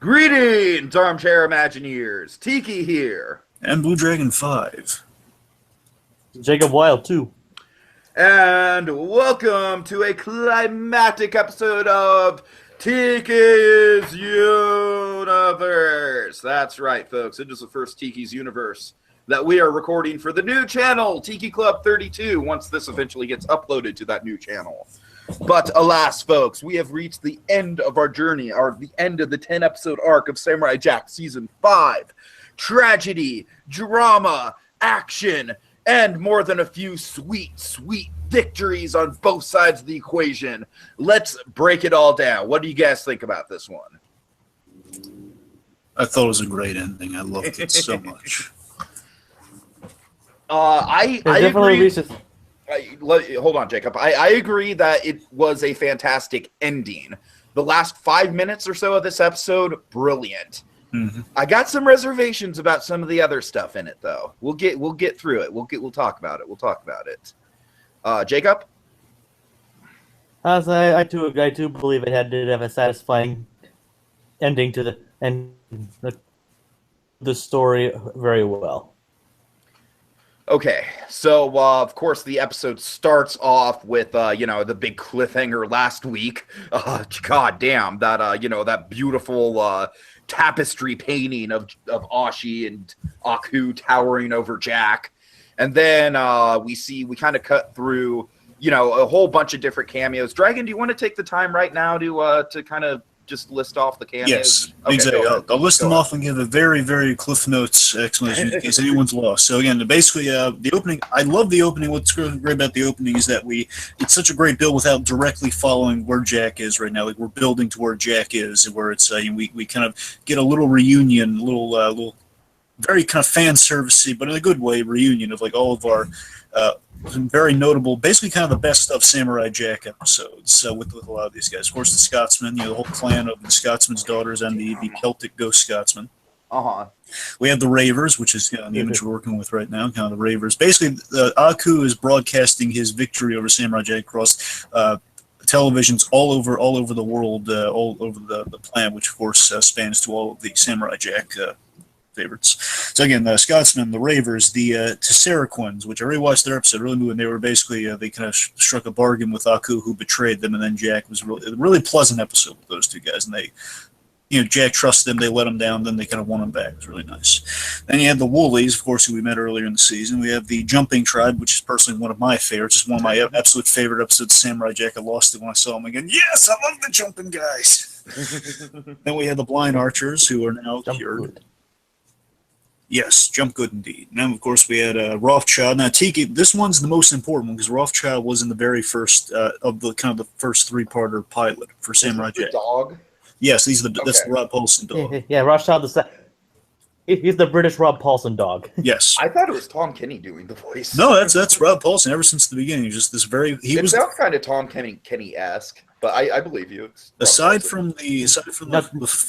Greetings, armchair Imagineers. Tiki here. And BlueDragonFive. Jacob Wile, too. And welcome to a climactic episode of Tiki's Universe. That's right, folks. It is the first Tiki's Universe that we are recording for the new channel, Tiki Club 32, once this eventually gets uploaded to that new channel. But alas, folks, we have reached the end of our journey, or the end of the 10-episode arc of Samurai Jack Season 5. Tragedy, drama, action, and more than a few sweet, sweet victories on both sides of the equation. Let's break it all down. What do you guys think about this one? I thought it was a great ending. I loved it so much. I agree. Hold on, Jacob. I agree that it was a fantastic ending. The last 5 minutes or so of this episode, brilliant. Mm-hmm. I got some reservations about some of the other stuff in it, though. We'll get through it. We'll talk about it. We'll talk about it. Jacob? I too believe it did have a satisfying ending to the story very well. Okay, so of course the episode starts off with the big cliffhanger last week. God damn that that beautiful tapestry painting of Ashi and Aku towering over Jack, and then we kind of cut through a whole bunch of different cameos. Dragon, do you want to take the time right now to kind of just list off the cameos? Yes, okay, exactly. I'll list them off and give a very, very Cliff Notes explanation in case anyone's lost. So again, basically, the opening. I love the opening. What's great about the opening is that it's such a great build without directly following where Jack is right now. Like we're building to where Jack is, where it's we kind of get a little reunion, little very kind of fan servicey, but in a good way, reunion of like all of our. Some very notable, basically kind of the best of Samurai Jack episodes with a lot of these guys. Of course, the Scotsman, the whole clan of the Scotsman's daughters and the Celtic ghost Scotsman. Uh-huh. We have the Ravers, which is the image we're working with right now, kind of the Ravers. Basically, Aku is broadcasting his victory over Samurai Jack across televisions all over the world, all over the planet, which of course spans to all of the Samurai Jack favorites. So again, the Scotsmen, the Ravers, the Tesseraquins, which I really watched their episode, really moving. They were basically they kind of struck a bargain with Aku, who betrayed them, and then Jack was a really pleasant episode with those two guys. And they, Jack trusted them, they let him down, then they kind of won him back. It was really nice. Then you had the Woolies, of course, who we met earlier in the season. We have the Jumping Tribe, which is personally one of my favorites. It's one of my absolute favorite episodes of Samurai Jack. I lost it when I saw him again. Yes, I love the jumping guys. Then we had the Blind Archers, who are now cured. Yes, jump good indeed. And then, of course, we had Rothschild. Now, Tiki, this one's the most important one because Rothschild was in the very first of the kind of the first three-parter pilot for Samurai Jack. Dog? Yes, that's the Rob Paulson dog. Yeah, Rothschild he's the British Rob Paulson dog. Yes. I thought it was Tom Kenny doing the voice. No, that's Rob Paulson ever since the beginning. He's just this very. It sounds kind of Tom Kenny-esque. But I believe you. Aside from the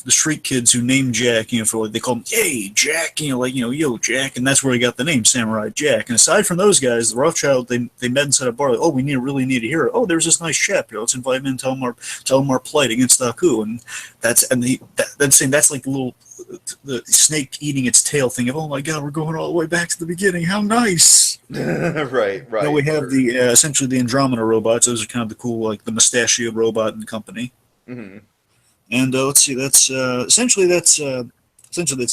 street kids who name Jack, for they call him, "Hey Jack," yo Jack, and that's where he got the name Samurai Jack. And aside from those guys, the Rothschild, they met inside a bar. Like, oh, we really need a hero. Oh, there's this nice chap here. Let's invite him in. Tell him our plight against Aku. And that's like the snake eating its tail thing of, oh my God, we're going all the way back to the beginning. How nice. Right. Now we have the essentially the Andromeda robots. Those are kind of the cool, like the mustachio robot and company. Mm-hmm. And let's see, that's essentially it.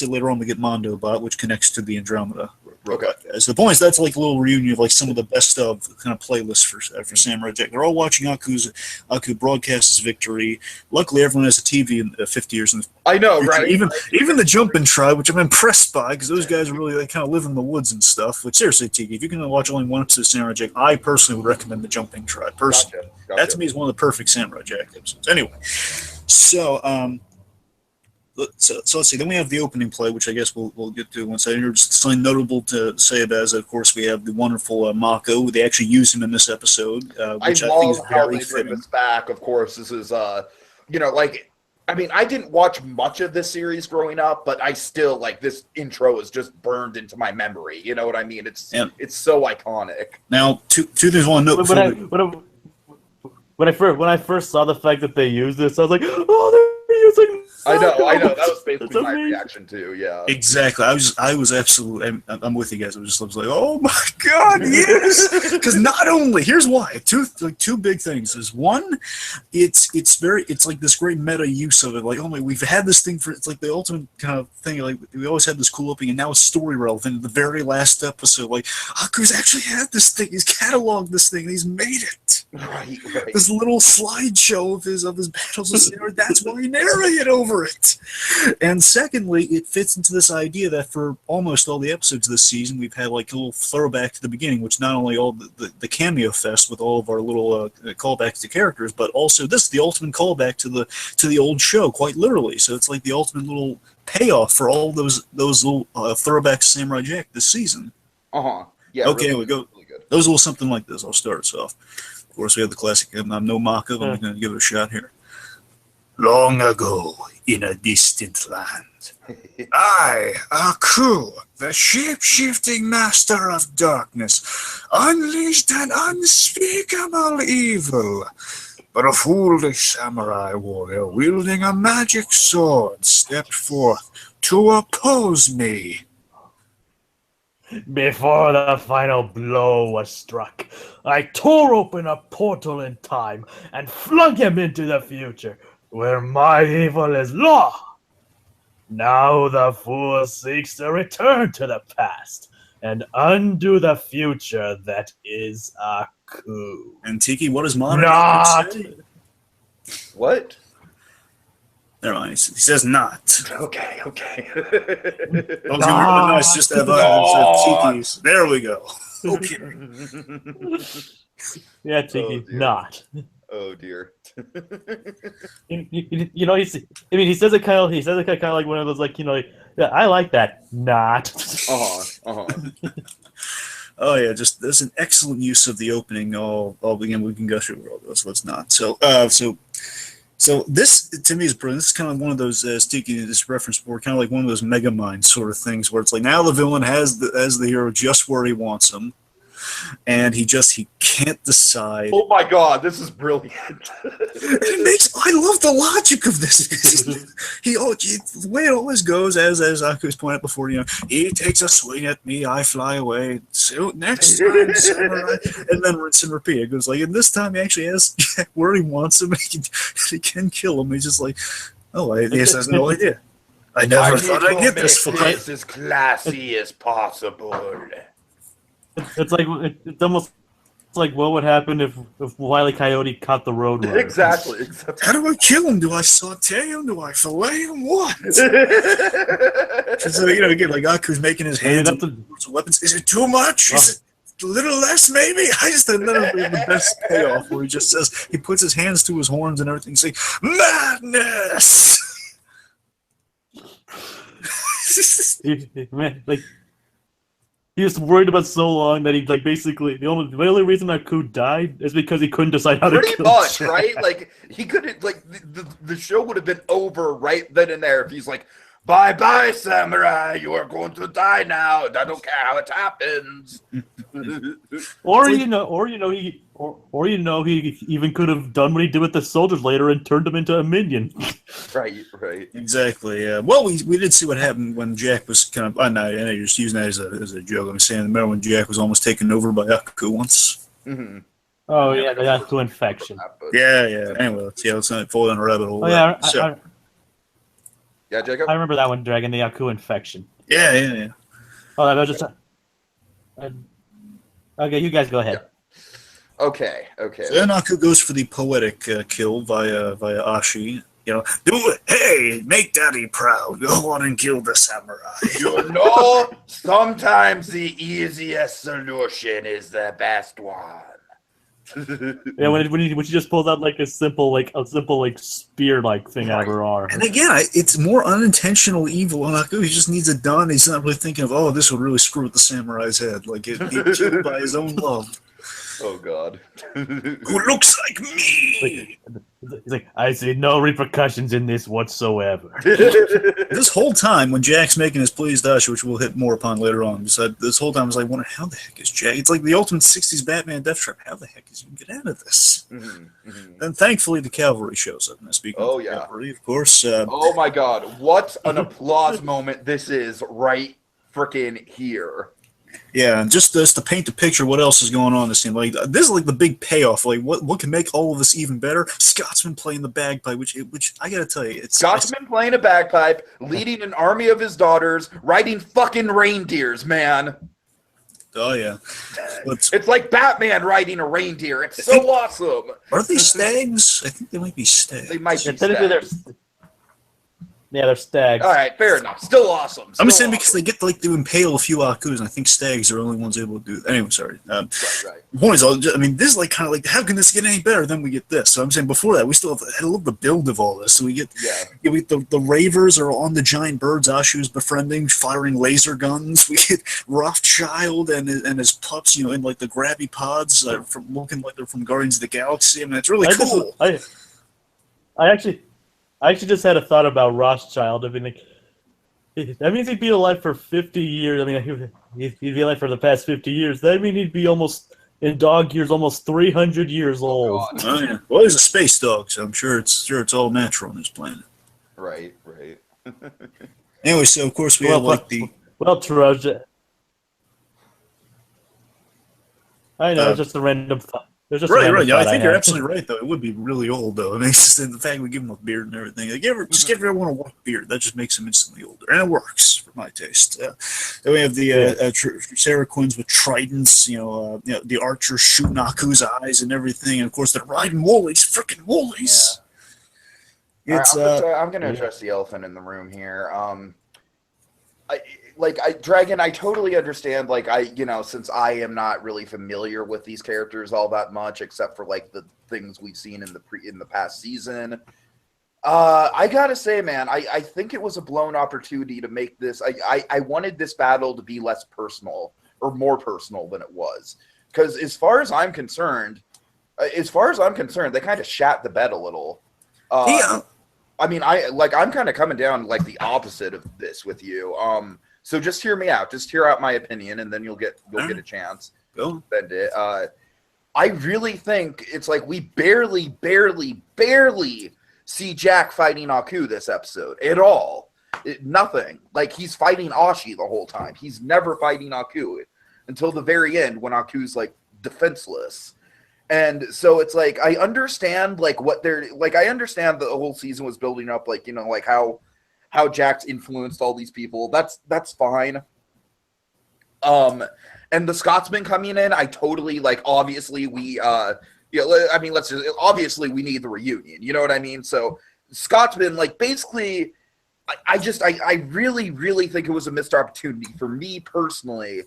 Later on we get Mondo Bot, which connects to the Andromeda robot. Okay. So the point is that's like a little reunion of like some of the best of kind of playlists for Samurai Jack. They're all watching Aku broadcast his victory. Luckily, everyone has a TV in 50 years. I know, right? Even the Jumping Tribe, which I'm impressed by, because those guys really kind of live in the woods and stuff. But seriously, Tiki, if you can watch only one episode of Samurai Jack, I personally would recommend the Jumping Tribe. Personally, Gotcha. That to me is one of the perfect Samurai Jack episodes. Anyway, so let's see. Then we have the opening play, which I guess we'll get to once. Just something notable to say about is, of course, we have the wonderful Mako. They actually use him in this episode, which I think is very fitting. Bring this back. Of course, this is I didn't watch much of this series growing up, but I still this intro is just burned into my memory. You know what I mean? It's so iconic. Now, two things I want to note. When I first saw the fact that they used this, I was like, oh, they're using. I know. That was basically my amazing. reaction too. Yeah. Exactly. I was absolutely. I'm with you guys. I was like, oh my god, yes! Because not only here's why two big things is one, it's like this great meta use of it. Like, oh my, we've had this thing for it's like the ultimate kind of thing. Like we always had this cool opening, and now it's story relevant. In the very last episode, like Aku's actually had this thing. He's cataloged this thing. And he's made it. Right. This little slideshow of his battles with Sarah. That's why he narrated over it. And secondly, it fits into this idea that for almost all the episodes this season, we've had like a little throwback to the beginning, which not only all the cameo fest with all of our little callbacks to characters, but also this is the ultimate callback to the old show, quite literally. So it's like the ultimate little payoff for all those little throwbacks to Samurai Jack this season. Yeah. Okay, really, we go. Really good. Those little something like this. I'll start us off. Of course, we have the classic. I'm no mock of. I'm going to give it a shot here. Long ago, in a distant land, I, Aku, the shape-shifting master of darkness, unleashed an unspeakable evil. But a foolish samurai warrior wielding a magic sword stepped forth to oppose me. Before the final blow was struck, I tore open a portal in time and flung him into the future, where my evil is law. Now the fool seeks to return to the past and undo the future that is Aku. And Tiki, what does modern Not. say? What? Never mind. He says not. Okay. I was going to be really nice just to have Tiki's. There we go. Okay. Yeah, Tiki, dear. not. Oh dear. You know, he says it kind of like one of those, like, you know, like, yeah, I like that. Not. Oh yeah, just there's an excellent use of the opening. Again, we can go through all those. Let's not. So this to me is brilliant. This is kind of one of those Tiki this reference board, kind of like one of those Mega Mind sort of things, where it's like now the villain has the hero just where he wants him. And he can't decide. Oh my god, this is brilliant. I love the logic of this. The way it always goes, as Aku's pointed out before, you know, he takes a swing at me, I fly away. So next time, samurai, and then rinse and repeat. It goes like, and this time he actually has Jack where he wants him. He can kill him. He's just like, oh, I guess has no idea. I never thought I'd get this far. This as classy as possible. It's almost like what would happen if Wile E. Coyote caught the road runner. Exactly. How do I kill him? Do I saute him? Do I fillet him? What? So, you know, again, like Aku's making his hands weapons. Is it too much? Is it a little less, maybe? I just thought that would be the best payoff, where he just says, he puts his hands to his horns and everything, saying, madness! Man, like, he was worried about so long that he, like, basically the only reason Aku died is because he couldn't decide how to kill Pretty much, Jack. right? Like, he couldn't, like, the show would have been over right then and there if he's like, bye-bye, samurai, you are going to die now. I don't care how it happens. He even could have done what he did with the soldiers later and turned them into a minion. Right. Exactly. Well, we did see what happened when Jack was kind of. I know you're just using that as a joke. I'm saying, remember when Jack was almost taken over by Aku once? Mm-hmm. Oh yeah, the Aku infection. Yeah. Anyway, let's not fall down a rabbit hole. Oh yeah, Yeah, Jacob? I remember that one, Dragon, the Aku infection. Yeah. Oh, that was just. Okay, you guys go ahead. Yeah. Okay. So then Aku goes for the poetic kill via Ashi. You know, do it. Hey, make Daddy proud. Go on and kill the samurai. You know, sometimes the easiest solution is the best one. Yeah, when she just pulls out like a simple spear like thing out of her arm. And again, it's more unintentional evil on Aku. He just needs it done. He's not really thinking of, oh, this would really screw with the samurai's head. Like, he's killed by his own love. Oh, God. Who looks like me? He's like, I see no repercussions in this whatsoever. This whole time, when Jack's making his pleas to Usher, which we'll hit more upon later on, this whole time I was like, wondering how the heck is Jack? It's like the ultimate '60s Batman Death Trap. How the heck is he going to get out of this? And thankfully, the cavalry shows up. Now, speaking of the cavalry, of course. Oh my God! What an applause moment this is right freaking here. Yeah, and just to paint the picture, what else is going on in this scene? Like, this is like the big payoff. Like, what can make all of this even better? Scotsman playing the bagpipe, which I gotta tell you, Scotsman playing a bagpipe, leading an army of his daughters, riding fucking reindeers, man. Oh yeah, it's like Batman riding a reindeer. It's so awesome. Are they stags? I think they might be stags. They might be stags. Yeah, they're stags. All right, fair enough. Still awesome. I'm saying because they get to impale a few Akus, and I think stags are the only ones able to do that. Anyway, sorry. Right. The point is, I mean, this is like kind of like, how can this get any better? Then we get this. So I'm saying before that, we still had a little the build of all this. So we get the Ravers are on the giant birds Ashu's befriending, firing laser guns. We get Rothschild and his pups, in like the grabby pods, from looking like they're from Guardians of the Galaxy. I mean, it's really cool. I actually just had a thought about Rothschild. I mean, like, that means he'd be alive for 50 years. I mean, he'd be alive for the past 50 years. That means he'd be almost, in dog years, almost 300 years old. Oh, yeah. Well, he's a space dog, so I'm sure it's all natural on this planet. Right. Anyway, so of course we have like the... Well, Trojan. I know, just a random thought. Right. Yeah, I think you're absolutely right, though. It would be really old, though. I mean, it's just the fact we give him a beard and everything. Like, just give everyone a white beard. That just makes him instantly older. And it works, for my taste. Then we have the Sarah Quinns with tridents, the archers shooting Aku's eyes and everything. And, of course, they're riding woolies, freaking woolies. Yeah. I'm going to address the elephant in the room here. Dragon, I totally understand, since I am not really familiar with these characters all that much, except for, the things we've seen in the past season. I gotta say, man, I think it was a blown opportunity to make this, I wanted this battle to be less personal, or more personal than it was. Because as far as I'm concerned, they kind of shat the bed a little. Yeah. I mean, I'm kind of coming down, the opposite of this with you. So just hear me out. Just hear out my opinion, and then you'll get a chance. Go. Bend it. I really think it's like we barely see Jack fighting Aku this episode at all. Nothing. Like, he's fighting Ashi the whole time. He's never fighting Aku until the very end when Aku's defenseless. And so it's like I understand what they're I understand the whole season was building up how Jack's influenced all these people. That's fine. And the Scotsman coming in, I totally obviously we obviously we need the reunion. You know what I mean? So Scotsman, basically, I really think it was a missed opportunity for me personally.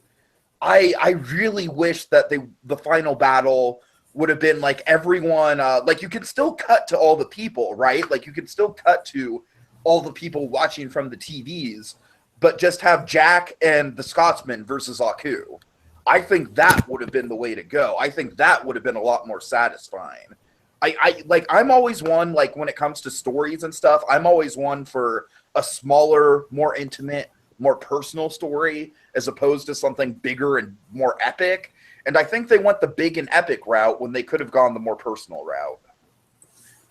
I really wish that the final battle would have been everyone, you can still cut to all the people, right? You can still cut to all the people watching from the TVs, but just have Jack and the Scotsman versus Aku. I think that would have been the way to go. I think that would have been a lot more satisfying. I'm always one, when it comes to stories and stuff, I'm always one for a smaller, more intimate, more personal story as opposed to something bigger and more epic. And I think they went the big and epic route when they could have gone the more personal route.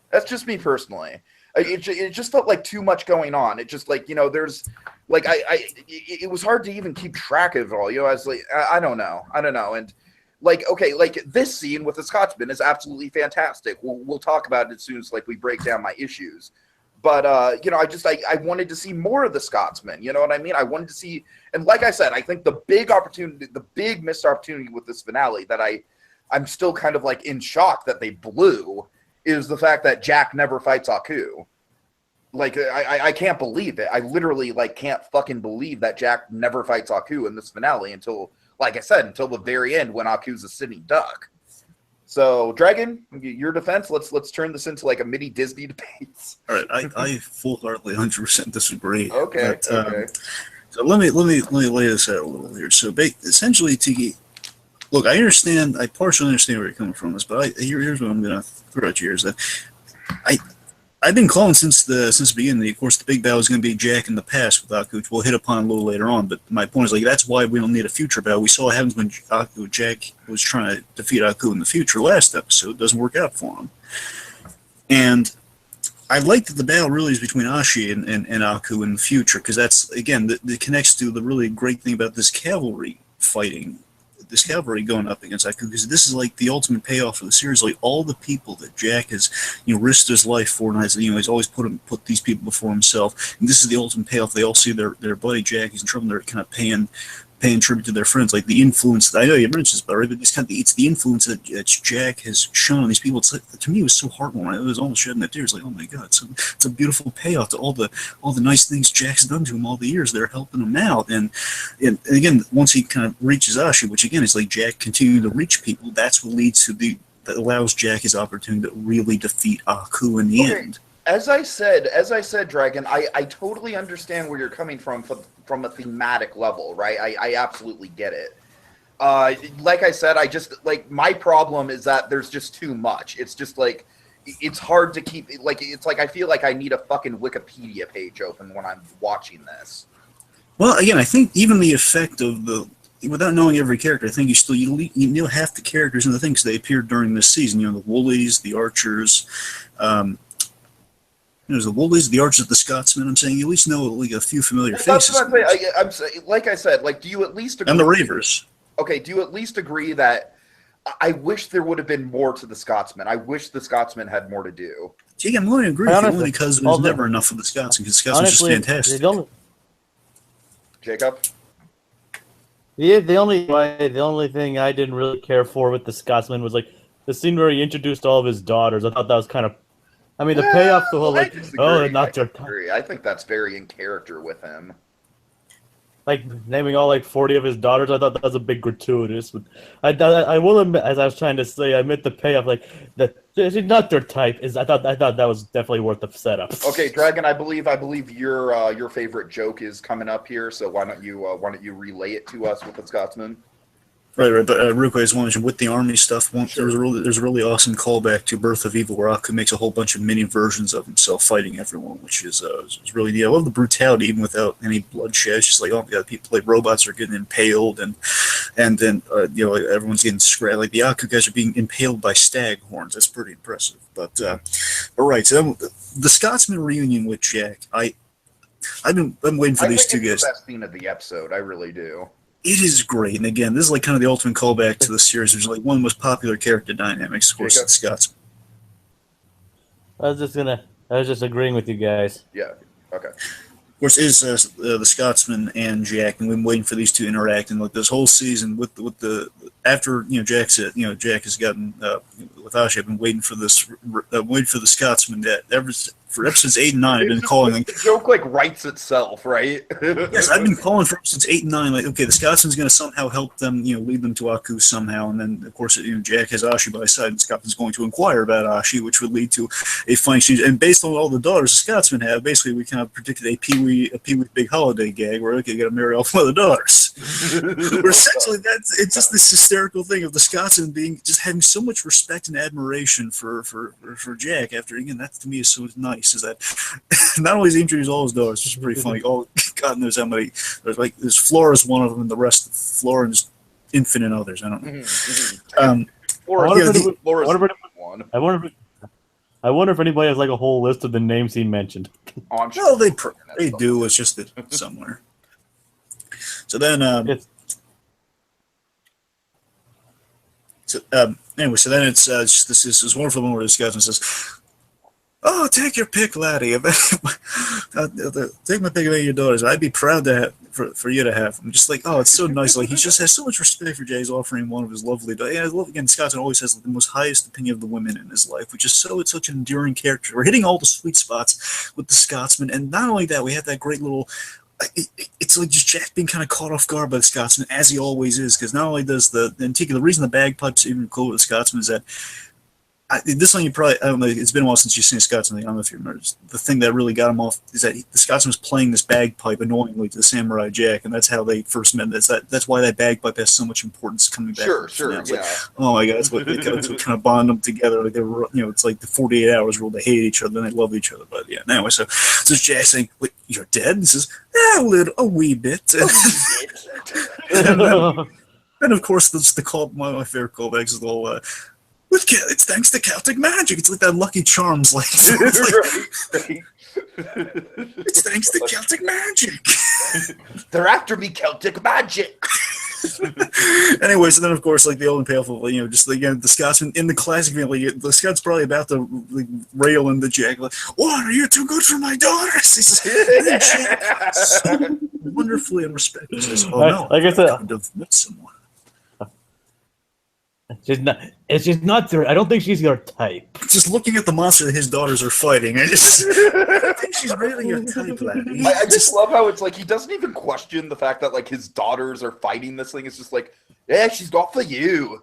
That's just me personally. It just felt like too much going on. It just there's it was hard to even keep track of it all. I was I don't know. And this scene with the Scotsman is absolutely fantastic. We'll talk about it as soon as we break down my issues. But I wanted to see more of the Scotsman. You know what I mean? I wanted to see, and like I said, I think the big missed opportunity with this finale that I'm still kind of in shock that they blew is the fact that Jack never fights Aku. I can't believe it. I literally can't fucking believe that Jack never fights Aku in this finale until the very end when Aku's a sitting duck. So, Dragon, your defense. Let's turn this into a mini Disney debate. All right, I full-heartedly 100% disagree. Okay. Okay. So let me lay this out a little here. So essentially, Tiki. Look, I partially understand where you're coming from this, but here's what I'm going to throw at you here is that I've been calling since the beginning. Of course, the big battle is going to be Jack in the past with Aku, which we'll hit upon a little later on. But my point is, like, that's why we don't need a future battle. We saw what happens when Jack was trying to defeat Aku in the future last episode. It doesn't work out for him. And I like that the battle really is between Ashi and Aku in the future, because that's, again, that connects to the really great thing about this cavalry fighting. This cavalry going up against Aku, because this is like the ultimate payoff for the series. Like, all the people that Jack has, risked his life for, and he's always put these people before himself. And this is the ultimate payoff. They all see their buddy Jack. He's in trouble. They're kind of paying tribute to their friends. Like the influence. I know you mentioned this, but right, but it's the influence that Jack has shown on these people. It's like, to me, it was so heartwarming. It was almost shedding the tears. Like, oh my god, it's a beautiful payoff to all the nice things Jack's done to him all the years. They're helping him out, and again, once he kind of reaches Ashi, which again is like Jack continuing to reach people. That's what leads to that allows Jack his opportunity to really defeat Aku in the end. As I said, Dragon, I totally understand where you're coming from a thematic level, right? I absolutely get it. Like I said, my problem is that there's just too much. It's just like, it's hard to keep, it's like I feel like I need a fucking Wikipedia page open when I'm watching this. Well, again, I think even the effect of without knowing every character, I think you know half the characters and the things they appeared during this season. The Woolies, the Archers, there's the Woolies, the Archers, the Scotsmen. I'm saying you at least know like a few familiar faces. I'm saying, like I said, like, do you at least agree? And the Ravers. Okay, do you at least agree that I wish there would have been more to the Scotsmen? I wish the Scotsmen had more to do. Yeah, I'm going to agree with you, only because there's never enough of the Scotsmen, because the Scotsmen is just fantastic. Jacob? Yeah, the only thing I didn't really care for with the Scotsman was like the scene where he introduced all of his daughters. I thought that was kind of, I mean, the payoff, the whole like, oh, not your time. I think that's very in character with him. Like naming all like 40 of his daughters, I thought that was a bit gratuitous. But I will admit, as I was trying to say, I admit the payoff, like that not their type is. I thought that was definitely worth the setup. Okay, Dragon, I believe your favorite joke is coming up here. So why don't you relay it to us with the Scotsman? Right. But real quick, I just want to mention with the army stuff. There's a really awesome callback to Birth of Evil, where Aku makes a whole bunch of mini versions of himself fighting everyone, which is really neat. I love the brutality, even without any bloodshed. It's just like, oh my god, people like robots are getting impaled, and then everyone's getting scratched. Like the Aku guys are being impaled by stag horns. That's pretty impressive. But right, so the Scotsman reunion with Jack. I'm waiting for these two guys. It's the best scene of the episode. I really do. It is great, and again, this is like kind of the ultimate callback to the series. There's like one of the most popular character dynamics, of course, it's Scotsman. I was just agreeing with you guys. Yeah. Okay. Of course, is the Scotsman and Jack, and we've been waiting for these two to interact. And like this whole season, with the after Jack has gotten with Ashi, I've been waiting for the Scotsman that for episodes 8 and 9, I've been calling. The joke like writes itself, right? Yes, I've been calling for episodes 8 and 9. Like, okay, the Scotsman's going to somehow help them, lead them to Aku somehow, and then of course, Jack has Ashi by his side, and the Scotsman's going to inquire about Ashi, which would lead to a fine exchange. And based on all the daughters the Scotsman have, basically we kind of predicted a Pee Wee Big Holiday gag where you got to marry off one of the daughters. Where essentially it's just this hysterical thing of the Scotsman just having so much respect and admiration for Jack. After again, that to me is so nice. Is that not only has he introduced all his daughters, which is pretty funny. Oh, God knows how many. There's Flora's one of them, and the rest Flora and just infinite others. I don't know. I wonder if anybody has like a whole list of the names he mentioned. Oh, I'm sure. Well, they do. It's just that somewhere. So then, anyway, so then it's just this wonderful moment where this guy says, "Oh, take your pick, laddie. Take my pick of any of your daughters. I'd be proud to for you to have." I'm just like, oh, it's so nice. Like he just has so much respect for Jay. He's offering one of his lovely daughters. Yeah, I love again. Scotsman always has the most highest opinion of the women in his life, which is it's such an enduring character. We're hitting all the sweet spots with the Scotsman, and not only that, we have that great little. It's like just Jack being kind of caught off guard by the Scotsman, as he always is, because not only does Tiki, the reason the bagpipes are even cool with the Scotsman is that this one you probably, I don't know, it's been a while since you've seen a Scotsman. I don't know if you remember. The thing that really got him off is that the Scotsman was playing this bagpipe annoyingly to the Samurai Jack, and that's how they first met. That's why that bagpipe has so much importance coming back. Sure, It's yeah. like, oh my God, that's what kind of bond them together. Like they were, it's like the 48 hours rule. They hate each other, then they love each other. But yeah, anyway, so Jack saying, "Wait, you're dead?" And he says, a wee bit. And of course, one of my favorite callbacks is the whole. It's thanks to Celtic magic. It's like that Lucky Charms, like, Right. it's thanks to Celtic magic. They're after me, Celtic magic. Anyway, so then of course, like the old and painful, just again the Scotsman in the classic film, like, the Scots probably about to like, rail into Jack, like, "What, are you too good for my daughters?" He says, and then Jack, so wonderfully and respectfully says, "Oh no, like I said, I could have met someone." She's not their. I don't think she's your type. Just looking at the monster that his daughters are fighting, I think she's really your type, laddie. I just love how it's like he doesn't even question the fact that like his daughters are fighting this thing. It's just like, yeah, she's got for you.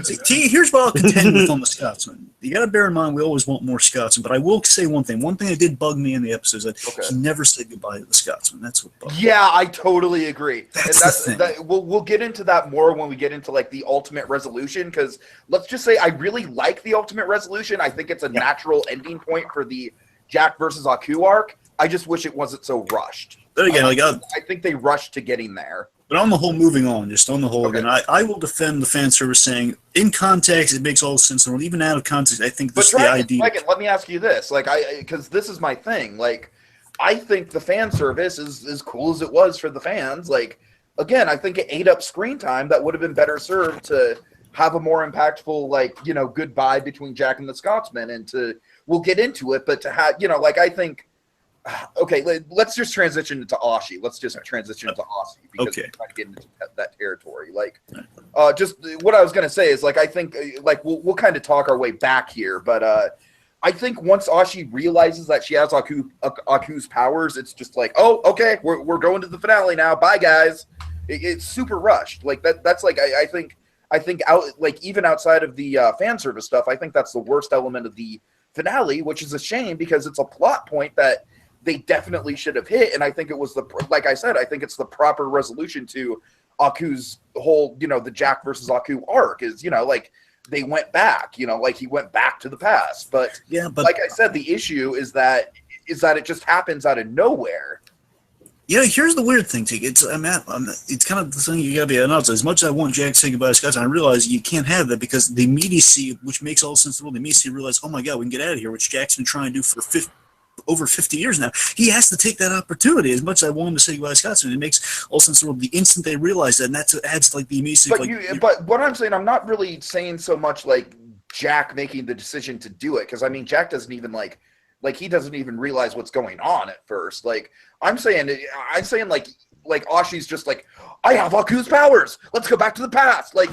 See, here's what I'll contend with on the Scotsman. You got to bear in mind we always want more Scotsman, but I will say one thing. One thing that did bug me in the episode is that he never said goodbye to the Scotsman. That's what bugged me. Yeah, I totally agree. That's the thing. We'll get into that more when we get into like the ultimate resolution, because let's just say I really like the ultimate resolution. I think it's a natural ending point for the Jack versus Aku arc. I just wish it wasn't so rushed. But again, I think they rushed to getting there. But on the whole, moving on, just on the whole, again, I will defend the fan service saying, in context, it makes all sense in the world. Even out of context, I think this is the idea. Let me ask you this, because this is my thing. Like, I think the fan service is as cool as it was for the fans. Like, again, I think it ate up screen time that would have been better served to have a more impactful, like, goodbye between Jack and the Scotsman, and we'll get into it, but to have, I think. Okay, let's just transition into Ashi. Let's just transition into Ashi because we're trying to get into that territory. Like, just what I was gonna say is like I think like we'll kind of talk our way back here, but I think once Ashi realizes that she has Aku's powers, it's just like, oh, okay, we're going to the finale now. Bye, guys. It's super rushed. Like that's like I think out like even outside of the fan service stuff, I think that's the worst element of the finale, which is a shame because it's a plot point that they definitely should have hit, and I think it was like I said, I think it's the proper resolution to Aku's whole, the Jack versus Aku arc is, like they went back, like he went back to the past, but like I said, the issue is that it just happens out of nowhere. Yeah, here's the weird thing, Tiki. It's kind of the thing you gotta be honest. As much as I want Jack to say goodbye to Scott, I realize you can't have that because the immediacy, which makes all the sense in the world, the immediacy realize, oh my God, we can get out of here, which Jack's been trying to do for over 50 years now. He has to take that opportunity. As much as I want him to say goodbye to Scotsman, it makes all sense in the world the instant they realize that, and that adds like the immediacy. But what I'm saying, I'm not really saying so much like Jack making the decision to do it, because I mean Jack doesn't even like he doesn't even realize what's going on at first. Like I'm saying like Ashi's just like, I have Aku's powers. Let's go back to the past. Like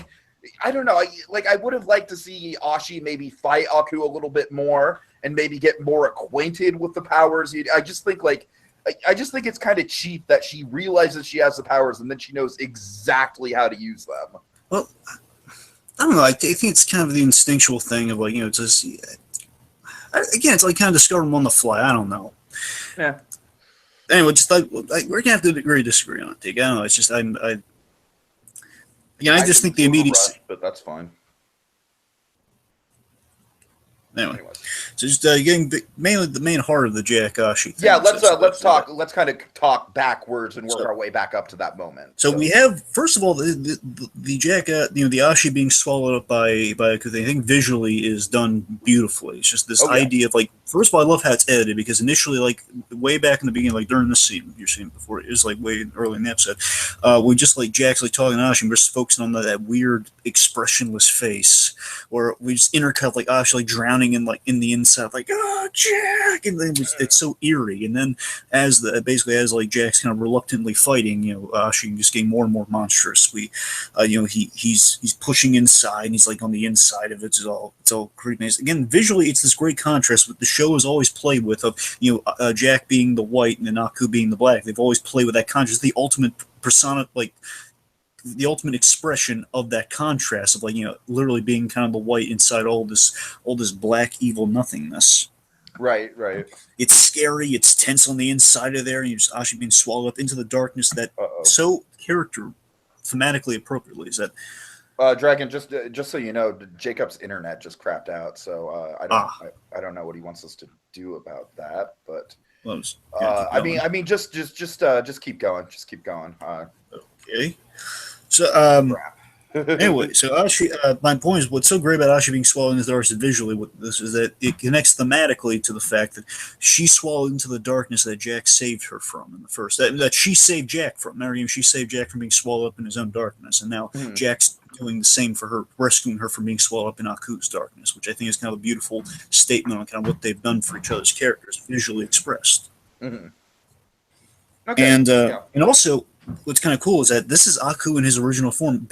I don't know. I would have liked to see Ashi maybe fight Aku a little bit more and maybe get more acquainted with the powers. I just think it's kind of cheap that she realizes she has the powers and then she knows exactly how to use them. Well, I don't know. I think it's kind of the instinctual thing of like, just again, it's like kind of discovering them on the fly. I don't know. Yeah. Anyway, just like we're gonna have to agree disagree on it. I don't know. It's just I just think the immediacy. Rush, but that's fine. Anyway, so just getting mainly the main heart of the Jack Ashi thing. Yeah, let's talk. Let's kind of talk backwards and work our way back up to that moment. So we have first of all the Jack, the Ashi being swallowed up by because I think visually is done beautifully. It's just this idea of like, first of all, I love how it's edited because initially, like way back in the beginning, like during the scene you're seeing before, it was like way early in the episode, we just like Jack's like talking to Ashi, and we're just focusing on that weird expressionless face, or we just intercut like Ashi like drowning in the inside, like, oh Jack, and then it's so eerie. And then as like Jack's kind of reluctantly fighting, Ashi just getting more and more monstrous. He's pushing inside, and he's like on the inside of it. It's all creepy. Again, visually, it's this great contrast. What the show has always played with of Jack being the white and then Aku being the black. They've always played with that contrast. The ultimate persona, like the ultimate expression of that contrast of like, literally being kind of the white inside all this black evil nothingness. Right. It's scary, it's tense on the inside of there, and you're just actually being swallowed up into the darkness that so character thematically appropriately is that. Dragon, just so you know, Jacob's internet just crapped out, so I don't know what he wants us to do about that. But I mean, just keep going. Just keep going. Okay. So anyway, so Ashi, my point is, what's so great about Ashi being swallowed into the darkness visually with this is that it connects thematically to the fact that she swallowed into the darkness that Jack saved her from in the first. That she saved Jack from. Remember, she saved Jack from being swallowed up in his own darkness, and now Jack's doing the same for her, rescuing her from being swallowed up in Aku's darkness, which I think is kind of a beautiful statement on kind of what they've done for each other's characters, visually expressed. Okay. And also, what's kind of cool is that this is Aku in his original form.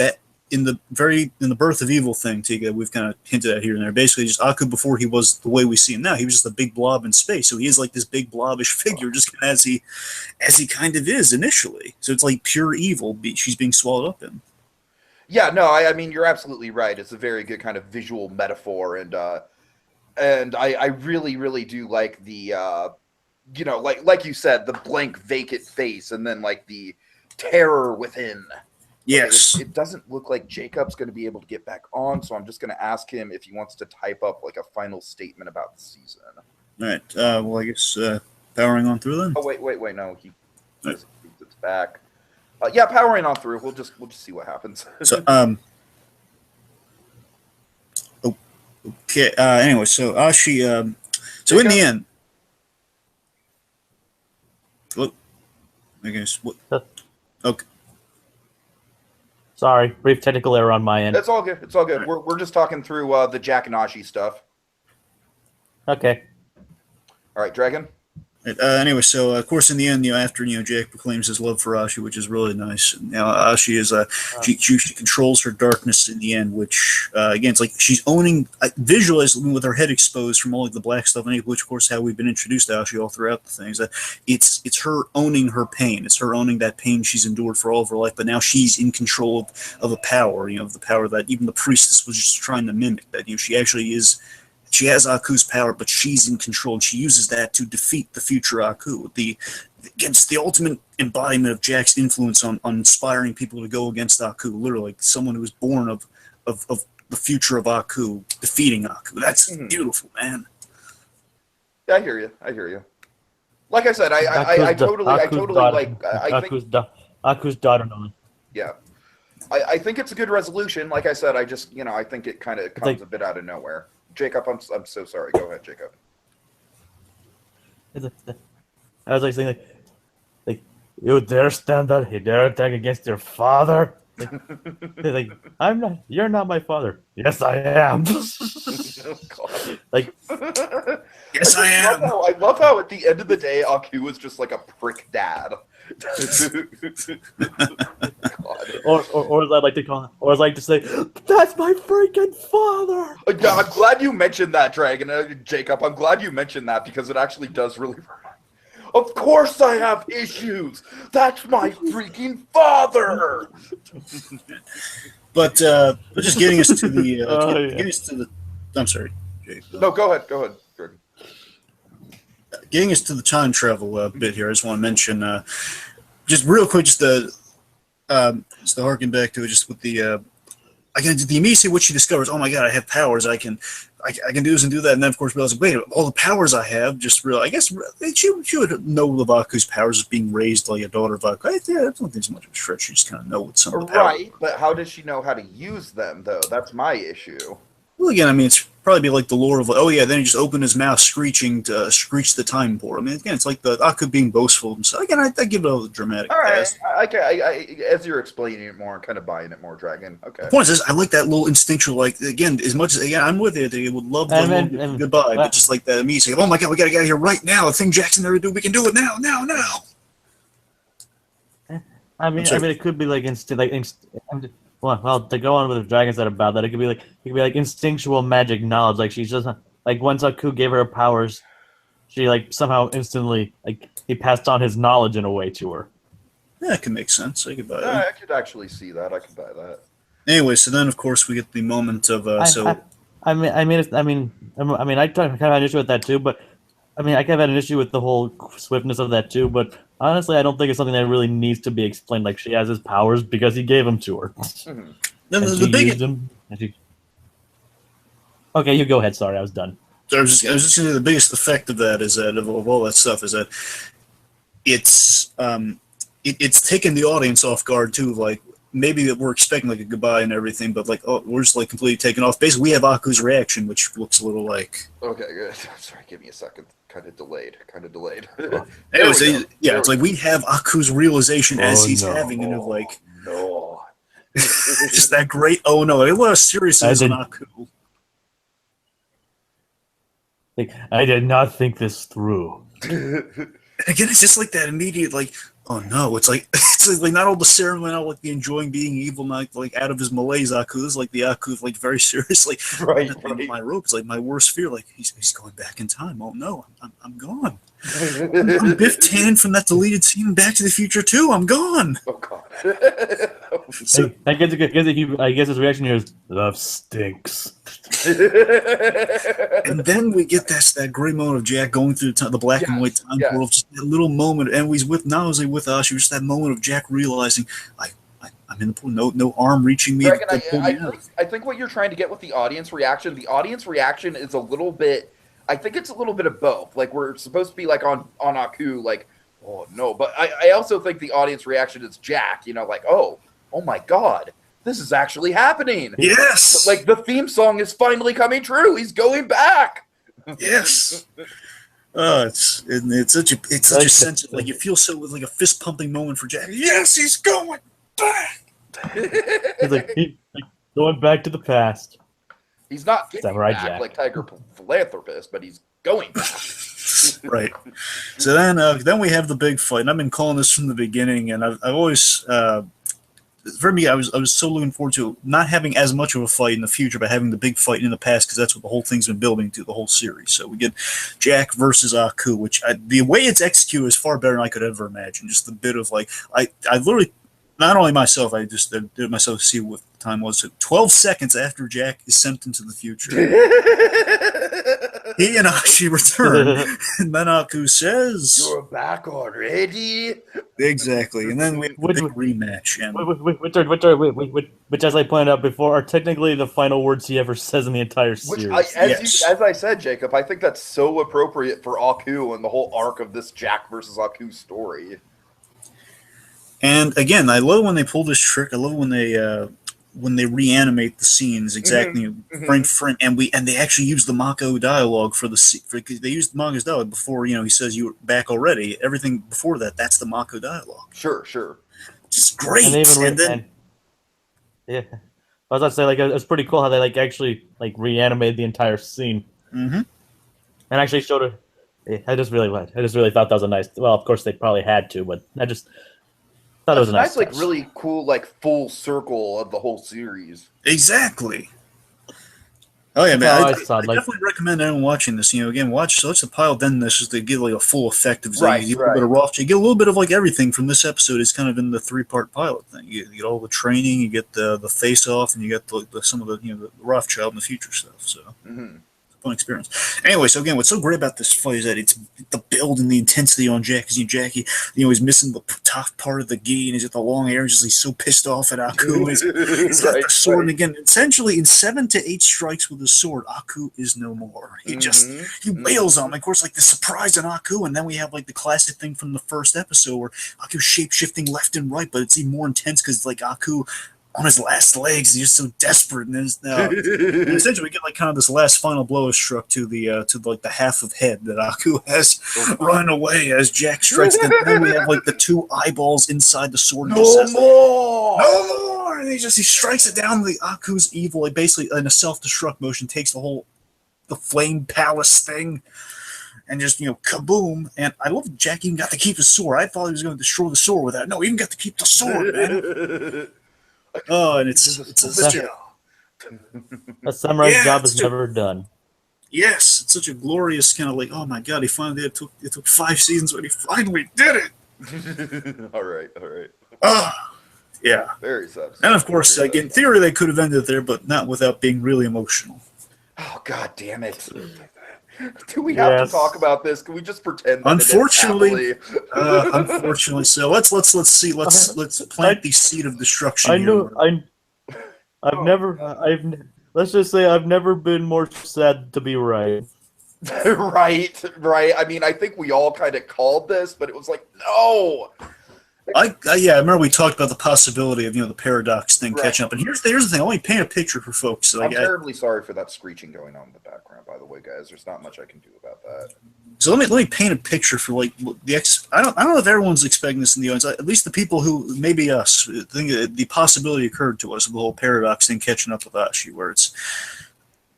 In the Birth of Evil thing, Tiki, we've kind of hinted at here and there. Basically, just Aku before he was the way we see him now. He was just a big blob in space. So he is like this big blobish figure, just as he kind of is initially. So it's like pure evil. She's being swallowed up in. Yeah, no, I mean you're absolutely right. It's a very good kind of visual metaphor, and I really do like the like you said, the blank vacant face, and then like the terror within. Yes. It doesn't look like Jacob's going to be able to get back on, so I'm just going to ask him if he wants to type up like a final statement about the season. All right. Well, I guess powering on through then. Oh wait, no, it's back. Yeah, powering on through. We'll just see what happens. So okay. Anyway, so Ashi. So in the end, look. I guess what? Okay. Sorry, brief technical error on my end. It's all good. It's all good. We're just talking through the Jack and Ashi stuff. Okay. All right, Dragon. Anyway, so of course, in the end, after Jack proclaims his love for Ashi, which is really nice. Now Ashi is she controls her darkness in the end, which again, it's like she's owning. Visualize with her head exposed from all of the black stuff, and which of course how we've been introduced to Ashi all throughout the things. That it's her owning her pain. It's her owning that pain she's endured for all of her life, but now she's in control of a power. Of the power that even the priestess was just trying to mimic. That she actually is. She has Aku's power, but she's in control, and she uses that to defeat the future Aku. Against the ultimate embodiment of Jack's influence on inspiring people to go against Aku. Literally, like someone who was born of the future of Aku, defeating Aku. That's beautiful, man. Yeah, I hear you. Like I said, I totally like. Aku's daughter, Nolan. Yeah, I think it's a good resolution. Like I said, I just I think it kind of comes a bit out of nowhere. Jacob, I'm so sorry. Go ahead, Jacob. I was like saying like you dare stand up, you dare attack against your father. Like I'm not. You're not my father. Yes, I am. Oh, God. Like yes, I am. I love how at the end of the day, Aku was just like a prick dad. Or as I like to call, or as I like to say, that's my freaking father. Yeah, I'm glad you mentioned that, Dragon, Jacob. I'm glad you mentioned that because it actually does really. Of course, I have issues. That's my freaking father. But just getting us to the, getting us to the. I'm sorry, Jake. No, go ahead, Dragon. Getting us to the time travel bit here, I just want to mention, just real quick, just to harken back to it, just with the immediacy what she discovers. Oh my God, I have powers. I can do this and do that, and then of course realizes, wait, all the powers I have. Just real. I guess she would know Lavaku's powers as being raised like a daughter of Aku. Yeah, I don't think it's much of a stretch. She just kind of know what some of the powers. Right, but how does she know how to use them though? That's my issue. Well, again, I mean, it's probably be like the lore of, oh yeah, then he just opened his mouth screeching to screech the time portal. I mean, again, it's like the Aku being boastful and stuff. Again, I give it a dramatic. All right, as you're explaining it more, I'm kind of buying it more, Dragon. Okay. The point is, I like that little instinctual, like, again, as much as, again, I'm with you, they would love the goodbye, but just like that immediately, oh my God, we gotta get out of here right now. The thing Jackson never do, we can do it now. I mean, it could be like well, to go on with the dragons that are about that, it could be like instinctual magic knowledge. Like she's just like once Aku gave her powers, she like somehow instantly like he passed on his knowledge in a way to her. that can make sense. I could buy that. I could actually see that. I could buy that. Anyway, so then of course we get the moment of I kind of had an issue with that too, but I mean, I kind of had an issue with the whole swiftness of that too. But honestly, I don't think it's something that really needs to be explained. Like, she has his powers because he gave them to her. Mm-hmm. And she used them. And she... Okay, you go ahead. Sorry, I was done. I was just going to say the biggest effect of that is that of all that stuff is that it's taken the audience off guard too. Like, maybe that we're expecting like a goodbye and everything, but like, oh, we're just like completely taken off. Basically, we have Aku's reaction, which looks a little like. Okay, good. Sorry, give me a second. Kind of delayed. Anyways, it's like we have Aku's realization as he's having, and of like, no, just that great. Oh no! A lot of seriousness on Aku. Like, I did not think this through. Again, it's just like that immediate, like, oh no! It's like not all the ceremony, not like the enjoying being evil, not like out of his malaise. Aku this is like the Aku, like very seriously. Right. My rope is like my worst fear. Like he's going back in time. Oh no! I'm gone. I'm Biff Tannen from that deleted scene in Back to the Future 2. I'm gone. Oh god. So, I guess his reaction here is, love stinks. and then we get that great moment of Jack going through the black and white time portal. Just that little moment, and he's with not only with us, just that moment of Jack realizing, I'm in the pool. No arm reaching me. I think what you're trying to get with the audience reaction is a little bit. I think it's a little bit of both. Like, we're supposed to be like on Aku, like, oh no, but I also think the audience reaction is Jack. You know, like, oh my god, this is actually happening. Yes. But, like, the theme song is finally coming true. He's going back. Yes. It's such a sense of, like, you feel so like a fist pumping moment for Jack. Yes, he's going back. He's like going back to the past. He's not getting Samurai back Jack. like Tiger Philanthropist, but he's going back. Right. So then we have the big fight, and I've been calling this from the beginning, and I've always for me, I was so looking forward to not having as much of a fight in the future, but having the big fight in the past, because that's what the whole thing's been building to, the whole series. So we get Jack versus Aku, which the way it's executed is far better than I could ever imagine. Just the bit of like, I literally, not only myself, I just did it myself to see what the time was. So 12 seconds after Jack is sent into the future, he and Ashi return, and then Aku says, "You're back already." Exactly, and then we have a big rematch, and which, as I pointed out before, are technically the final words he ever says in the entire series. As I said, Jacob, I think that's so appropriate for Aku and the whole arc of this Jack versus Aku story. And again, I love when they pull this trick. I love when they reanimate the scenes exactly frame for frame, and they actually use the Mako dialogue because they used Mako's dialogue before. You know, he says you're back already. Everything before that's the Mako dialogue. Sure. It's great. Yeah, I was about to say, like, it was pretty cool how they actually reanimated the entire scene, and actually showed it. I just really thought that was a nice. Well, of course they probably had to, but I just thought it was a nice, really cool, full circle of the whole series. Exactly. Oh yeah, man! I definitely recommend anyone watching this. You know, again, watch the pilot, then this is to get a full effect of. You get a little bit of Rothschild, you get a little bit of everything from this episode is kind of in the 3-part pilot thing. You get all the training, you get the face off, and you get some of the Rothschild and the future stuff. So. Fun experience. Anyway, so again, what's so great about this fight is that it's the build and the intensity on Jack. Because Jackie, he's missing the top part of the gi, and he's got the long hair, and he's so pissed off at Aku. He's got the sword, and again, essentially in 7 to 8 strikes with the sword, Aku is no more. He wails on him. Of course, the surprise on Aku, and then we have the classic thing from the first episode where Aku's shape shifting left and right, but it's even more intense because Aku on his last legs, he's just so desperate, and essentially we get kind of this last final blow is struck to the half of head that Aku has run away as Jack strikes. Then we have the 2 eyeballs inside the sword. No more! And he strikes it down. The Aku's evil, basically in a self-destruct motion, takes the flame palace thing. And just, kaboom. And I love Jack even got to keep his sword. I thought he was going to destroy the sword with that. No, he even got to keep the sword, man. Oh, and it's a samurai's job is never done. Yes, it's such a glorious kind of oh my god, he finally did it. It took 5 seasons, but he finally did it. All right, all right. Yeah. Very sad. And of course, like, in theory, they could have ended there, but not without being really emotional. Oh, God damn it. Do we have to talk about this? Can we just pretend that unfortunately, unfortunately, so let's plant the seed of destruction. Let's just say I've never been more sad to be right. Right. I mean, I think we all kind of called this, but it was like, no. I remember we talked about the possibility of the paradox thing catching up. And here's the thing. I'll only paint a picture for folks. So I'm terribly sorry for that screeching going on in the background. By the way, guys, there's not much I can do about that. So let me paint a picture for like I don't know if everyone's expecting this in the audience. At least the people who maybe us think the possibility occurred to us of the whole paradox thing catching up with Ashi, where it's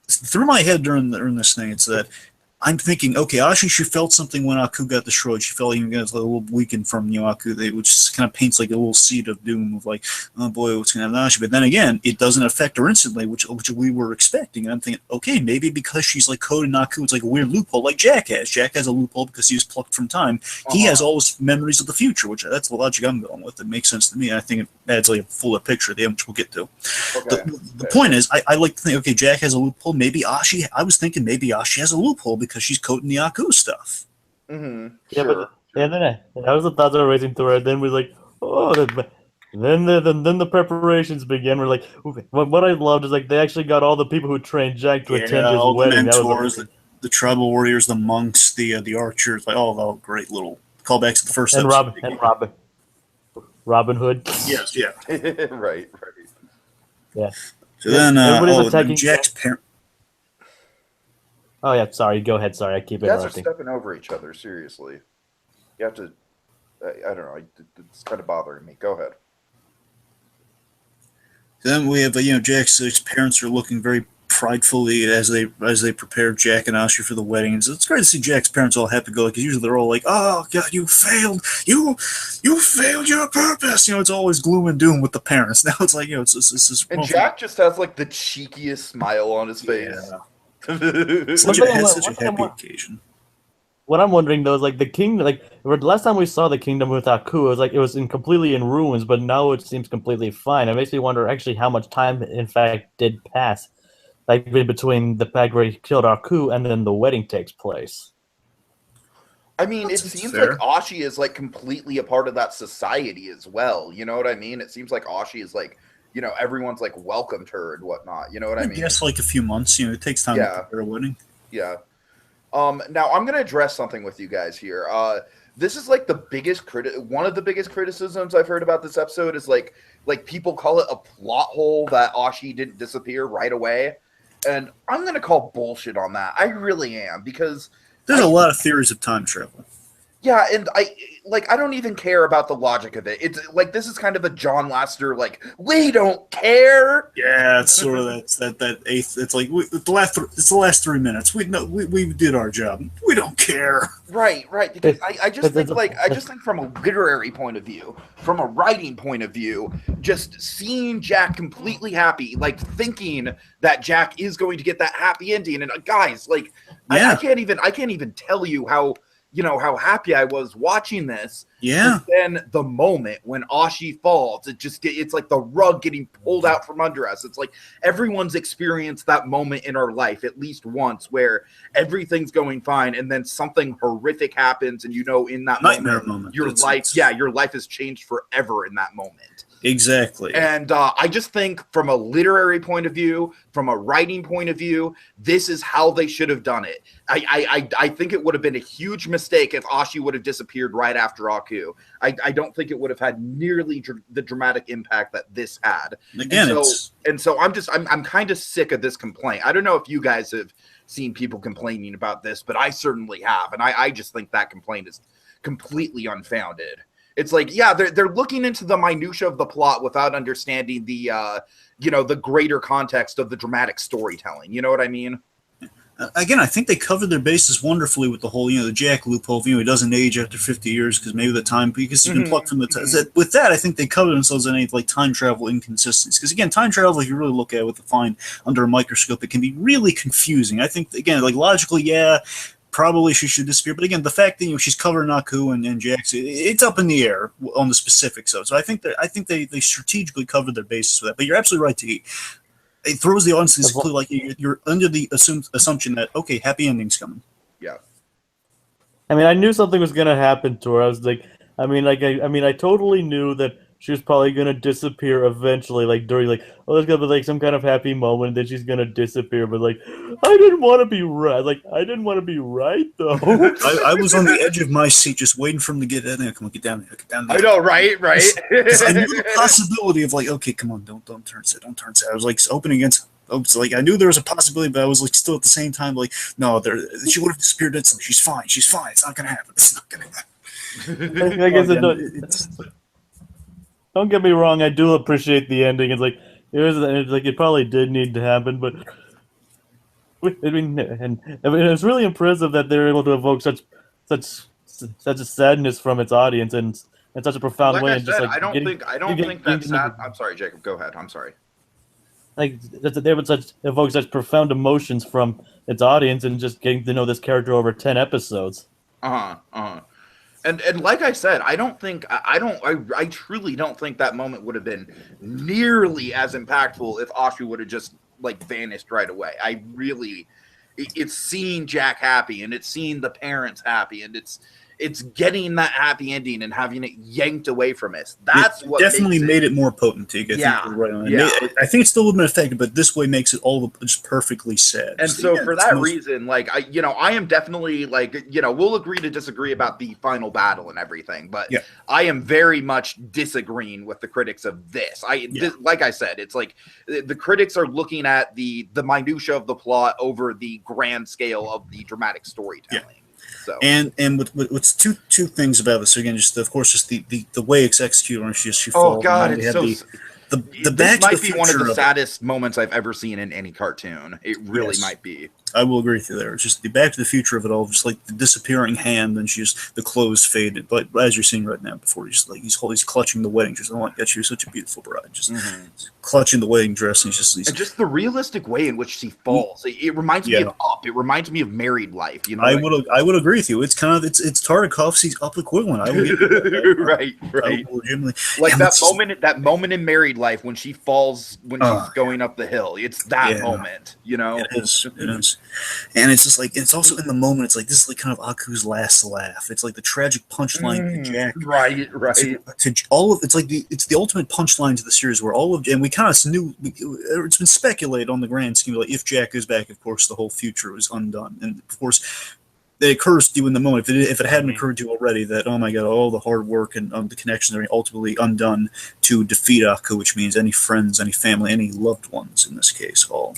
through my head during this thing. It's that I'm thinking, okay, Ashi, she felt something when Aku got destroyed. She felt even got a little weakened from Aku, which kind of paints like a little seed of doom of like, oh boy, what's going to happen to Ashi? But then again, it doesn't affect her instantly, which we were expecting. And I'm thinking, okay, maybe because she's like coded in Aku, it's like a weird loophole, like Jack has. Jack has a loophole because he was plucked from time. He has all his memories of the future, which that's the logic I'm going with. It makes sense to me. I think it adds like a fuller picture at the end, which we'll get to. Okay. The point is, I like to think, okay, Jack has a loophole. Maybe Ashi. I was thinking maybe Ashi has a loophole because she's coding the Aku stuff. Mm-hmm. Yeah, sure. Then that was the thoughts that were racing through her. Then we're like, oh, then the preparations begin. We're like, what I loved is like they actually got all the people who trained Jack to attend his wedding. The mentors, the tribal warriors, the monks, the archers, like all great little callbacks to the first episode. Robin Hood. Yes, yeah. right. Yeah. So then Jack's parents. Oh yeah, sorry. Go ahead. Sorry, I keep interrupting. You guys are stepping over each other. Seriously, you have to. I don't know. It's kind of bothering me. Go ahead. Then we have Jack's parents are looking very pridefully as they prepare Jack and Ashi for the wedding. And so it's great to see Jack's parents all happy go because usually they're all like, "Oh God, you failed! You failed your purpose!" It's always gloom and doom with the parents. Now it's like it's and Jack just has like the cheekiest smile on his face. Yeah. Such a happy occasion. What I'm wondering though is like the kingdom, like last time we saw the kingdom with Aku, it was completely in ruins, but now it seems completely fine. It makes me wonder actually how much time in fact did pass, like between the fact where he killed Aku and then the wedding takes place. I mean, it seems like Ashi is like completely a part of that society as well. You know what I mean? It seems like Ashi is like. Everyone's like welcomed her and whatnot. You know what I mean? Yes, like a few months. It takes time to prepare a wedding. Yeah. Now I'm gonna address something with you guys here. This is like the biggest one of the biggest criticisms I've heard about this episode is like people call it a plot hole that Ashi didn't disappear right away, and I'm gonna call bullshit on that. I really am because there's a lot of theories of time travel. Yeah, and I don't even care about the logic of it. It's like this is kind of a John Lasseter we don't care. Yeah, it's sort of that eighth. It's like it's the last 3 minutes. We did our job. We don't care. Right. Because I just think from a literary point of view, from a writing point of view, just seeing Jack completely happy, like thinking that Jack is going to get that happy ending, and guys, I can't even tell you how. How happy I was watching this. Yeah. And then the moment when Ashi falls, it's like the rug getting pulled out from under us. It's like everyone's experienced that moment in our life at least once where everything's going fine and then something horrific happens and in that moment. Your life has changed forever in that moment. Exactly. And I just think from a literary point of view, from a writing point of view, this is how they should have done it. I think it would have been a huge mistake if Ashi would have disappeared right after Aku. I don't think it would have had nearly the dramatic impact that this had. Again, so I'm kind of sick of this complaint. I don't know if you guys have seen people complaining about this, but I certainly have. And I just think that complaint is completely unfounded. It's like, they're looking into the minutia of the plot without understanding the, the greater context of the dramatic storytelling. You know what I mean? Again, I think they covered their bases wonderfully with the whole, the Jack loophole. He doesn't age after 50 years because maybe because he's been plucked from the time. With that, I think they covered themselves in any time travel inconsistencies. Because again, time travel, if you really look at it with the fine under a microscope, it can be really confusing. I think again, logically, probably she should disappear. But again, the fact that she's covering Aku and Jax, it's up in the air on the specifics of it. So I think they strategically covered their bases with that. But you're absolutely right, Tiki. It throws the audience this clue, like you're under the assumption that okay, happy ending's coming. Yeah. I mean, I knew something was gonna happen to her. I was like, I totally knew that she was probably gonna disappear eventually, like during oh, there's gonna be like some kind of happy moment, then she's gonna disappear. But like, I didn't want to be right. Like, I didn't want to be right though. I was on the edge of my seat, just waiting for him to get in there. Come on, get down there, get down there. I know, right? Because I knew the possibility of like, okay, come on, don't turn sad, don't turn sad. I was like hoping against. So, like I knew there was a possibility, but I was like still at the same time like, no, she would have disappeared instantly. She's fine. She's fine. It's not gonna happen. It's not gonna happen. I guess don't get me wrong. I do appreciate the ending. It probably did need to happen, but I mean, it's really impressive that they're able to evoke such a sadness from its audience in such a profound way. I said, I don't think that's sad. I'm sorry, Jacob. Go ahead. I'm sorry. Like they would evoke such profound emotions from its audience and just getting to know this character over 10 episodes. And like I said, I truly don't think that moment would have been nearly as impactful if Ashu would have just like vanished right away. It's seeing Jack happy, and it's seeing the parents happy, and it's getting that happy ending and having it yanked away from us. That's what definitely made it more potent. I think you're right on. Yeah. I think it still would have been effective, but this way makes it all just perfectly sad. And so for that reason, like I am definitely like, we'll agree to disagree about the final battle and everything, but I am very much disagreeing with the critics of this. Like I said, it's like the critics are looking at the minutia of the plot over the grand scale of the dramatic storytelling. Yeah. So. And what's two things about this again, just of course, just the way it's executed when she falls. Oh God, it's so. The this might be one of the saddest moments I've ever seen in any cartoon. It really might be. I will agree with you there. It's just the Back to the Future of it all, just like the disappearing hand, and the clothes faded. But as you're seeing right now, before he's clutching the wedding dress. Oh my God, she was such a beautiful bride. Just clutching the wedding dress, and and just the realistic way in which she falls. It reminds me of Up. It reminds me of Married Life. I would agree with you. It's kind of it's Tartakovsky's Up equivalent. I would give you that. right. Like that moment in Married Life when she falls when she's going up the hill. It's that moment. It is. And it's just like it's also in the moment. It's like this is like kind of Aku's last laugh. It's like the tragic punchline to Jack. Right. To all of it's the ultimate punchline to the series where and we kind of knew it's been speculated on the grand scheme like if Jack goes back, of course the whole future was undone, and of course it occurs to you in the moment if it hadn't occurred to you already that oh my God, all the hard work and the connections are ultimately undone to defeat Aku, which means any friends, any family, any loved ones in this case all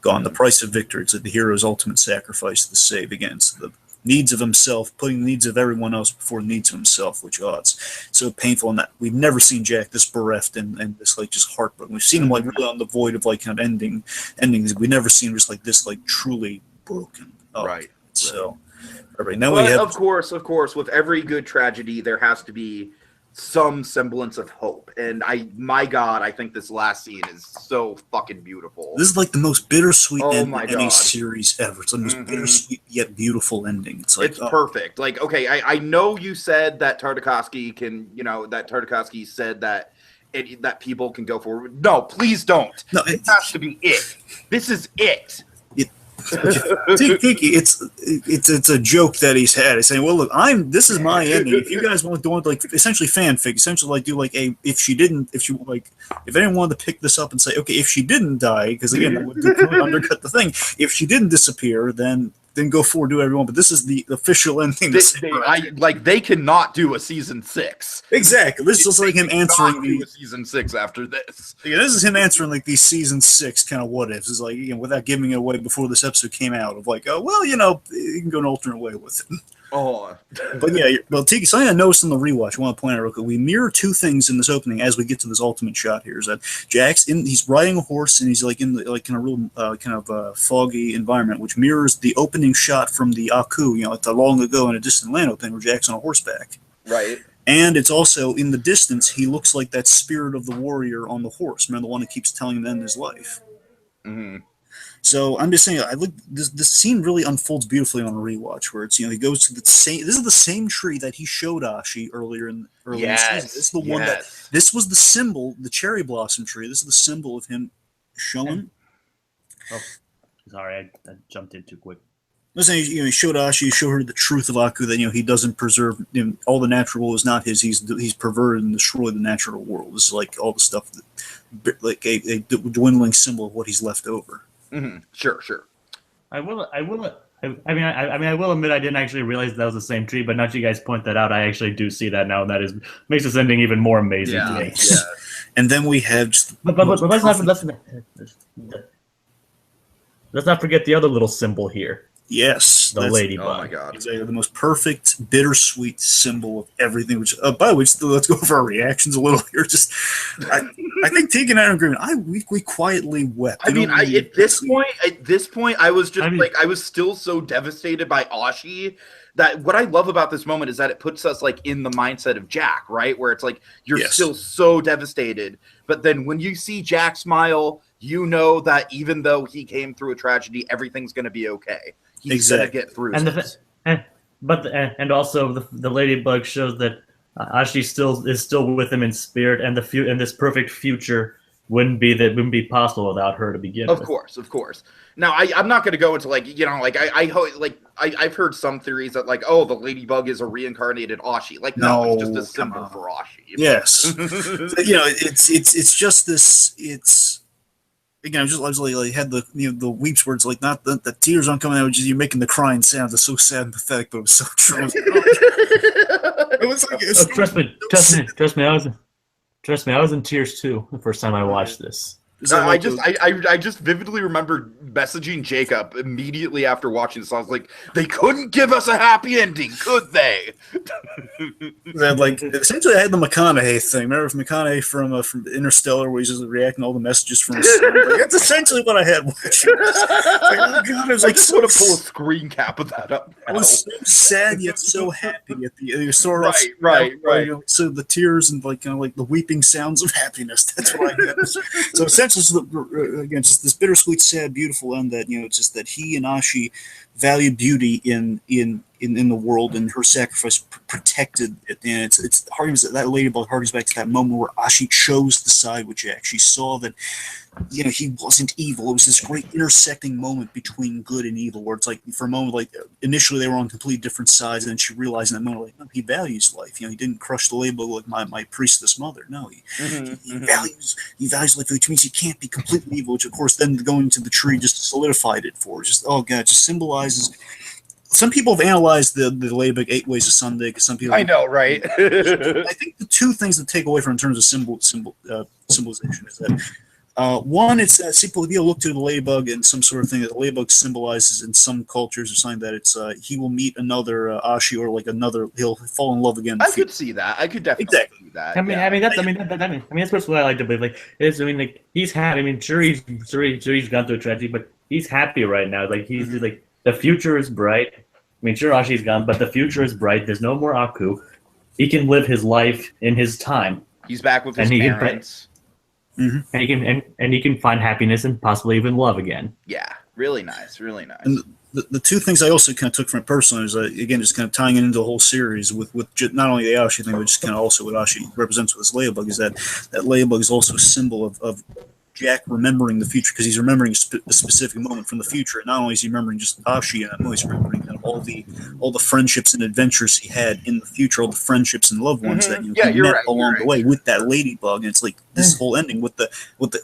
gone. The price of victory. It's like the hero's ultimate sacrifice to save against the needs of himself, putting the needs of everyone else before the needs of himself, which it's so painful. And that we've never seen Jack this bereft and this like just heartbroken. We've seen him like really on the void of like kind of endings. We've never seen him just like this like truly broken up. Right. So, now we have. Of course, with every good tragedy, there has to be some semblance of hope, and my God, I think this last scene is so fucking beautiful. This is like the most bittersweet ending in any series ever. It's the most bittersweet yet beautiful ending. It's like perfect. Like, okay, I know you said that Tartakovsky said that people can go forward. No, please don't. No, it has to be it. This is it. Tiki, it's a joke that he's had. He's saying, "Well, look, this is my ending. If you guys want to do like essentially fanfic, essentially like do like if anyone wanted to pick this up and say, okay, if she didn't die, because again that would undercut the thing. If she didn't disappear, then go forward, do everyone. But this is the official ending. They cannot do a season 6. Exactly. This is like him answering a season 6 after this. Yeah, this is him answering like these season 6 kind of what ifs. It's like without giving it away before this episode came out of like, oh well, you can go an alternate way with it. Oh, but yeah, well, Tiki, something I noticed in the rewatch, I want to point out real quick. We mirror two things in this opening as we get to this ultimate shot here. Is that Jack's he's riding a horse and he's like in a real foggy environment, which mirrors the opening shot from the Aku, like the long ago in a distant land opening where Jack's on a horseback. Right. And it's also in the distance. He looks like that spirit of the warrior on the horse. Remember the one who keeps telling him to end his life. Mm-hmm. So I'm just saying, I look this scene really unfolds beautifully on a rewatch, where it's he goes to the same. This is the same tree that he showed Ashi earlier in the season. This is the one that this was the symbol, the cherry blossom tree. This is the symbol of him showing. Oh, sorry, I jumped in too quick. I'm saying, he showed Ashi, he showed her the truth of Aku, that he doesn't preserve all the natural world is not his. He's perverted and destroyed the natural world. This is like all the stuff that, like a dwindling symbol of what he's left over. Mm-hmm. Sure. I will admit I didn't actually realize that was the same tree, but now that you guys point that out, I actually do see that now, and that makes this ending even more amazing to me. Yeah. And then we have just but let's not forget the other little symbol here. Yes, the ladybug. Oh my god! It's the most perfect, bittersweet symbol of everything. Which, by the way, let's go over our reactions a little here. I think Tiki and I are agreeing. We quietly wept. I mean, at this point, I was just I was still so devastated by Ashi that what I love about this moment is that it puts us like in the mindset of Jack, right? Where it's like you're still so devastated, but then when you see Jack smile, you know that even though he came through a tragedy, everything's going to be okay. He's going to get through this. And also the ladybug shows that Ashi is still with him in spirit, and this perfect future wouldn't be possible without her to begin with. Of course. Now I'm not going to go into I've heard some theories that the ladybug is a reincarnated Ashi. No, it's just a symbol for Ashi. Yes. It's just this. It's. Again, I was like had the weeps words, like not the tears aren't coming out, just you're making the crying sounds. It's so sad and pathetic, but it was so true. Trust me, I was in tears too the first time I watched this. I just vividly remember messaging Jacob immediately after watching this. I was like, they couldn't give us a happy ending, could they? Essentially, I had the McConaughey thing. Remember McConaughey from Interstellar, where he's just reacting to all the messages from his son? That's essentially what I had watching. Oh God, I just want to pull a screen cap of that up. I was so sad yet so happy at the sort of right. So the tears and the weeping sounds of happiness. That's what I had. So essentially, again, just this bittersweet, sad, beautiful end that it's just that he and Ashi valued beauty in the world, and her sacrifice protected it. And it's harkens that ladybug harkens back to that moment where Ashi chose the side with Jack. She saw that he wasn't evil. It was this great intersecting moment between good and evil, where it's like for a moment, initially they were on complete different sides, and then she realized in that moment, no, he values life. He didn't crush the ladybug like my priestess mother. No, he values life, which means he can't be completely evil. Which of course then going to the tree just solidified it for. Just just symbolizes. Some people have analyzed the ladybug 8 ways to Sunday. Because some people, I know, right? I think the two things to take away from in terms of symbolization is that one, it's that people look to the ladybug and some sort of thing that the ladybug symbolizes in some cultures or something that it's he will meet another Ashi or he'll fall in love again. I could see that. I could definitely see that. That's personally what I like to believe. He's happy. Sure he's gone through a tragedy, but he's happy right now. He's the future is bright. Sure Ashi's gone, but the future is bright. There's no more Aku. He can live his life in his time. He's back with his parents. And he can find happiness and possibly even love again. Yeah, really nice. And the two things I also kind of took from it personally is again just kind of tying it into the whole series with not only the Ashi thing, but just kind of also what Ashi represents with this ladybug is that ladybug is also a symbol of Jack remembering the future, because he's remembering a specific moment from the future. And not only is he remembering just Ashi, and he's remembering all the friendships and adventures he had in the future, all the friendships and loved ones that he met along the way with that ladybug. And it's like this whole ending with the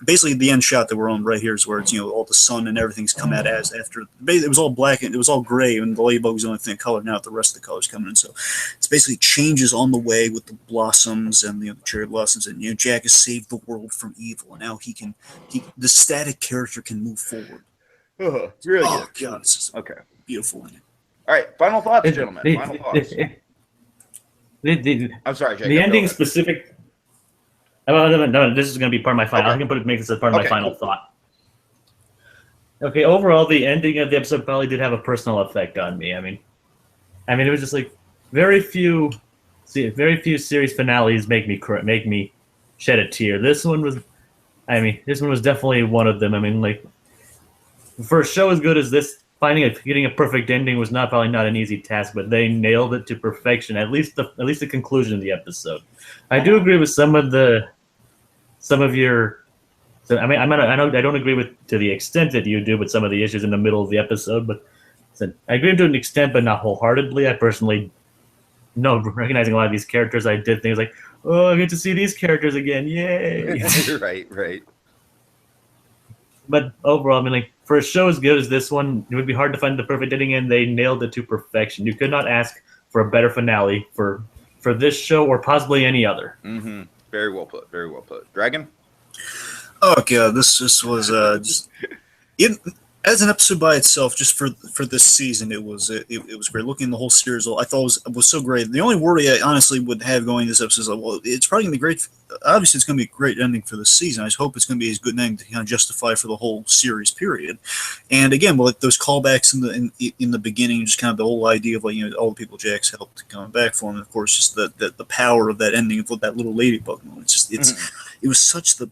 basically the end shot that we're on right here is where it's all the sun and everything's come out as after it was all black and it was all gray, and the ladybug was the only thing colored. Now the rest of the colors coming in, so it's basically changes on the way with the blossoms and the cherry blossoms, and Jack has saved the world from evil, and now the static character can move forward. It's really good. God, this is okay. Beautiful ending. All right, final thoughts, gentlemen. Final thoughts. I'm sorry, Jacob. The ending specific. No, this is going to be part of my final. Okay. I can make this as part of my final thought. Okay, overall, the ending of the episode probably did have a personal effect on me. I mean, it was just very few series finales make me shed a tear. This one was definitely one of them. for a show as good as this, getting a perfect ending was probably not an easy task, but they nailed it to perfection. At least the conclusion of the episode. I do agree with some of your. So, I mean, I don't agree with to the extent that you do with some of the issues in the middle of the episode, but I agree to an extent, but not wholeheartedly. I personally, recognizing a lot of these characters, I did things like, oh, I get to see these characters again, yay! Right. But overall, I mean, like, for a show as good as this one, it would be hard to find the perfect ending, and they nailed it to perfection. You could not ask for a better finale for this show or possibly any other. Mm-hmm. Very well put. Very well put. Dragon? Oh god, this was just as an episode by itself, just for this season, it was great. Looking at the whole series, I thought it was so great. The only worry I honestly would have going this episode is like, well, it's probably gonna be great. Obviously, it's gonna be a great ending for the season. I just hope it's gonna be as good an ending to kind of justify for the whole series period. And again, like those callbacks in the beginning, just kind of the whole idea of like all the people Jack's helped coming back for him, and of course, just the power of that ending of that little ladybug moment. It was such the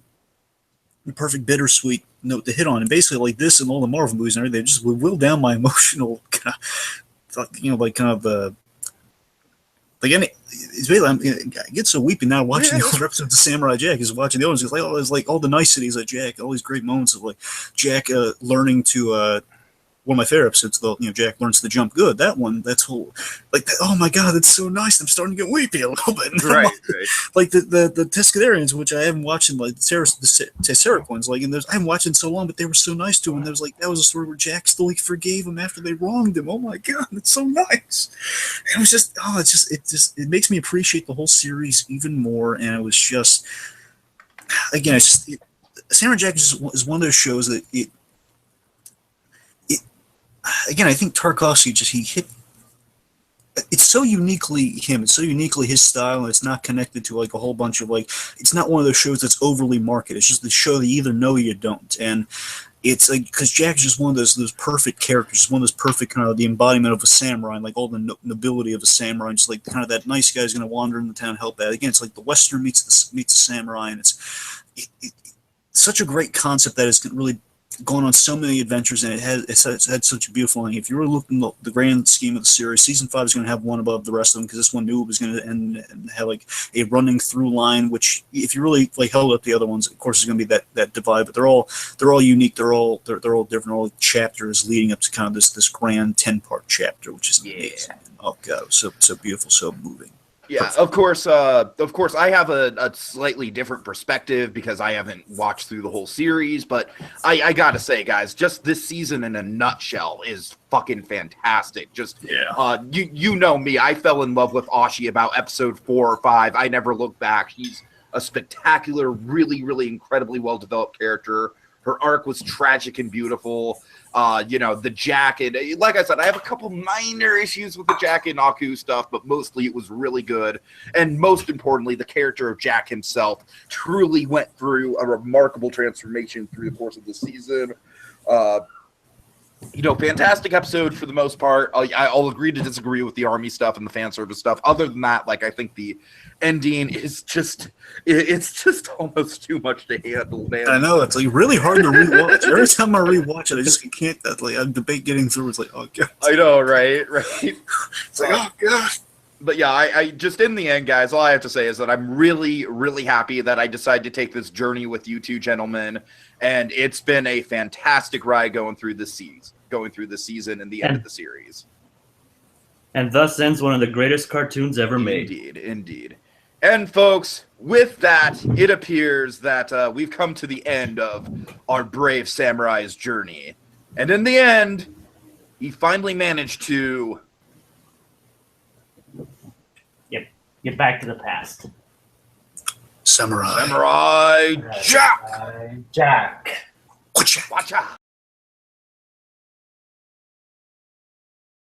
perfect bittersweet note to hit on, and basically like this and all the Marvel movies and everything, just will down my emotional kind of it's basically I get so weepy now watching the older episodes of Samurai Jack. Is watching the others, it's like there's like all the niceties of Jack, all these great moments of like Jack learning to one of my favorite episodes, though, Jack learns to jump good. That one, that's whole, like, oh my god, that's so nice. I'm starting to get weepy a little bit. Right. Like the Tuscadarians, which I haven't watched in like the Tesseract ones, like, and I haven't watched in so long, but they were so nice to him. There was like that was a story where Jack still like forgave him after they wronged him. Oh my god, it's so nice. And it was just, it makes me appreciate the whole series even more. And it was just, again, Samurai Jack is one of those shows that again, I think Tarkovsky he hit. It's so uniquely him. It's so uniquely his style, and it's not connected to like a whole bunch of like. It's not one of those shows that's overly marketed. It's just the show that you either know or you don't, and it's like because Jack is just one of those perfect characters, one of those perfect kind of the embodiment of a samurai, and like all the nobility of a samurai, and just like kind of that nice guy's going to wander in the town and help out. Again, it's like the Western meets the samurai, and it's such a great concept that has really gone on so many adventures, and it's had such a beautiful ending. If you were looking at the grand scheme of the series, season 5 is going to have one above the rest of them because this one knew it was going to end and have like a running through line. Which, if you really like held up the other ones, of course, is going to be that divide. But they're all unique. They're all different. All chapters leading up to kind of this grand 10-part chapter, which is amazing. Oh god, it was so beautiful, so moving. Yeah, of course, I have a slightly different perspective because I haven't watched through the whole series, but I gotta say, guys, just this season in a nutshell is fucking fantastic. Just, you know me, I fell in love with Ashi about episode 4 or 5. I never looked back. She's a spectacular, really, really incredibly well-developed character. Her arc was tragic and beautiful. The Jack, and like I said, I have a couple minor issues with the Jack and Aku stuff, but mostly it was really good. And most importantly, the character of Jack himself truly went through a remarkable transformation through the course of the season. Fantastic episode for the most part. I'll agree to disagree with the army stuff and the fan service stuff. Other than that, like, I think the ending is it's just almost too much to handle, man. I know, it's like really hard to rewatch. Every time I rewatch it, I just can't. I debate getting through. It's like, oh god. I know, right? It's like, oh god. But yeah, I just, in the end, guys, all I have to say is that I'm really, really happy that I decided to take this journey with you two gentlemen, and it's been a fantastic ride going through the season and the end of the series. And thus ends one of the greatest cartoons ever made. Indeed. And folks, with that, it appears that we've come to the end of our brave samurai's journey. And in the end, he finally managed to get back to the past. Samurai Jack! Jack. Watcha!